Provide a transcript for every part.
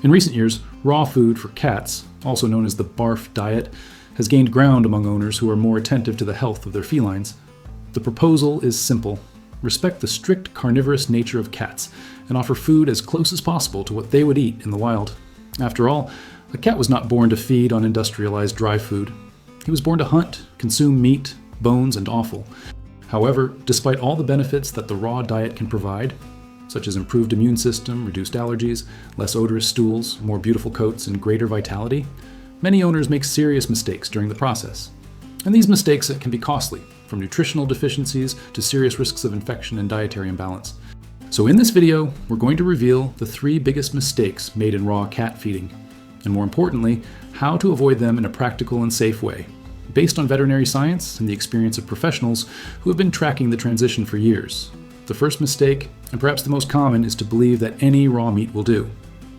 In recent years, raw food for cats, also known as the barf diet, has gained ground among owners who are more attentive to the health of their felines. The proposal is simple. Respect the strict carnivorous nature of cats and offer food as close as possible to what they would eat in the wild. After all, a cat was not born to feed on industrialized dry food. He was born to hunt, consume meat, bones, and offal. However, despite all the benefits that the raw diet can provide, such as improved immune system, reduced allergies, less odorous stools, more beautiful coats, and greater vitality, many owners make serious mistakes during the process. And these mistakes can be costly, from nutritional deficiencies to serious risks of infection and dietary imbalance. So in this video, we're going to reveal the 3 biggest mistakes made in raw cat feeding, and more importantly, how to avoid them in a practical and safe way, based on veterinary science and the experience of professionals who have been tracking the transition for years. The first mistake, and perhaps the most common, is to believe that any raw meat will do.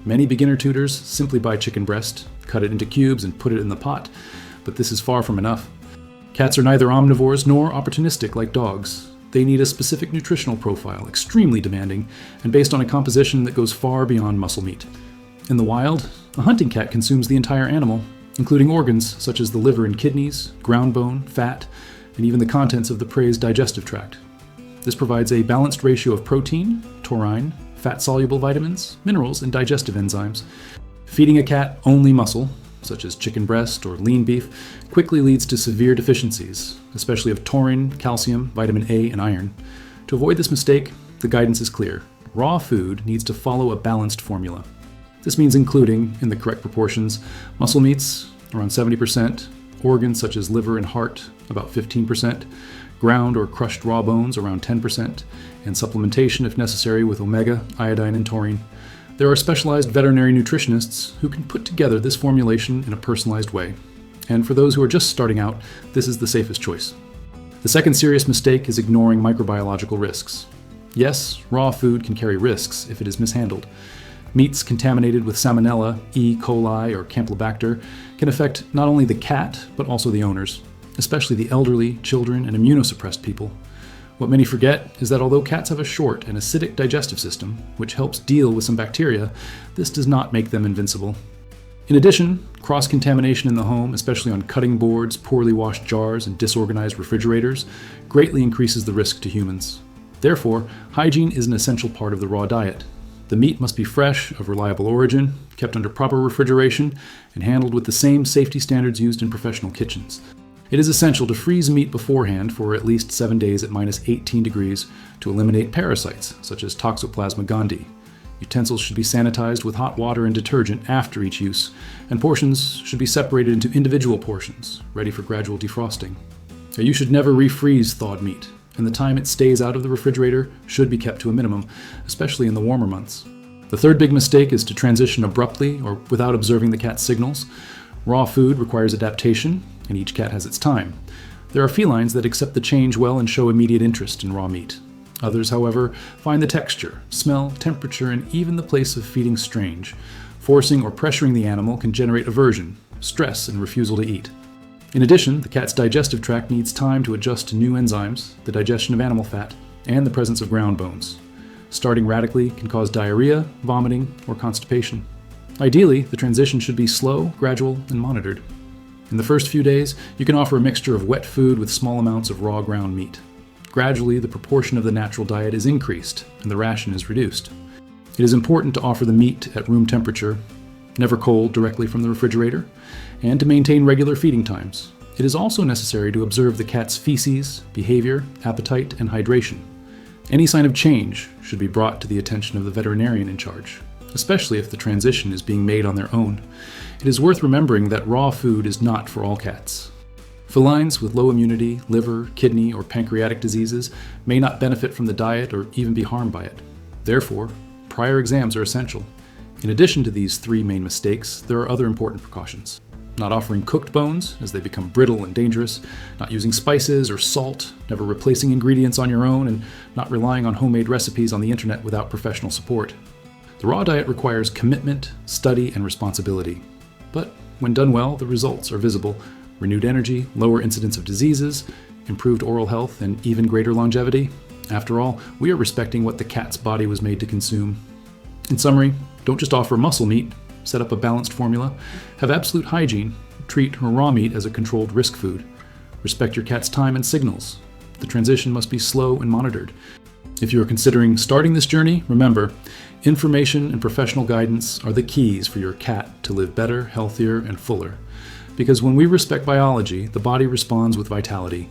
Many beginner tutors simply buy chicken breast, cut it into cubes, and put it in the pot, but this is far from enough. Cats are neither omnivores nor opportunistic like dogs. They need a specific nutritional profile, extremely demanding, and based on a composition that goes far beyond muscle meat. In the wild, a hunting cat consumes the entire animal, including organs such as the liver and kidneys, ground bone, fat, and even the contents of the prey's digestive tract. This provides a balanced ratio of protein, taurine, fat-soluble vitamins, minerals, and digestive enzymes. Feeding a cat only muscle, such as chicken breast or lean beef, quickly leads to severe deficiencies, especially of taurine, calcium, vitamin A, and iron. To avoid this mistake, the guidance is clear. Raw food needs to follow a balanced formula. This means including, in the correct proportions, muscle meats, around 70%, organs such as liver and heart, about 15%, ground or crushed raw bones, around 10%, and supplementation if necessary with omega, iodine, and taurine. There are specialized veterinary nutritionists who can put together this formulation in a personalized way. And for those who are just starting out, this is the safest choice. The second serious mistake is ignoring microbiological risks. Yes, raw food can carry risks if it is mishandled. Meats contaminated with Salmonella, E. coli, or Campylobacter can affect not only the cat, but also the owners, especially the elderly, children, and immunosuppressed people. What many forget is that although cats have a short and acidic digestive system, which helps deal with some bacteria, this does not make them invincible. In addition, cross-contamination in the home, especially on cutting boards, poorly washed jars, and disorganized refrigerators, greatly increases the risk to humans. Therefore, hygiene is an essential part of the raw diet. The meat must be fresh, of reliable origin, kept under proper refrigeration, and handled with the same safety standards used in professional kitchens. It is essential to freeze meat beforehand for at least 7 days at -18 degrees to eliminate parasites, such as Toxoplasma gondii. Utensils should be sanitized with hot water and detergent after each use, and portions should be separated into individual portions, ready for gradual defrosting. You should never refreeze thawed meat, and the time it stays out of the refrigerator should be kept to a minimum, especially in the warmer months. The third big mistake is to transition abruptly or without observing the cat's signals. Raw food requires adaptation, and each cat has its time. There are felines that accept the change well and show immediate interest in raw meat. Others, however, find the texture, smell, temperature, and even the place of feeding strange. Forcing or pressuring the animal can generate aversion, stress, and refusal to eat. In addition, the cat's digestive tract needs time to adjust to new enzymes, the digestion of animal fat, and the presence of ground bones. Starting radically can cause diarrhea, vomiting, or constipation. Ideally, the transition should be slow, gradual, and monitored. In the first few days, you can offer a mixture of wet food with small amounts of raw ground meat. Gradually, the proportion of the natural diet is increased, and the ration is reduced. It is important to offer the meat at room temperature, never cold directly from the refrigerator, and to maintain regular feeding times. It is also necessary to observe the cat's feces, behavior, appetite, and hydration. Any sign of change should be brought to the attention of the veterinarian in charge, especially if the transition is being made on their own. It is worth remembering that raw food is not for all cats. Felines with low immunity, liver, kidney, or pancreatic diseases may not benefit from the diet or even be harmed by it. Therefore, prior exams are essential. In addition to these 3 main mistakes, there are other important precautions. Not offering cooked bones, as they become brittle and dangerous, not using spices or salt, never replacing ingredients on your own, and not relying on homemade recipes on the internet without professional support. The raw diet requires commitment, study, and responsibility. But when done well, the results are visible: renewed energy, lower incidence of diseases, improved oral health, and even greater longevity. After all, we are respecting what the cat's body was made to consume. In summary, don't just offer muscle meat, set up a balanced formula, have absolute hygiene, treat raw meat as a controlled risk food, respect your cat's time and signals. The transition must be slow and monitored. If you are considering starting this journey, remember, information and professional guidance are the keys for your cat to live better, healthier, and fuller. Because when we respect biology, the body responds with vitality.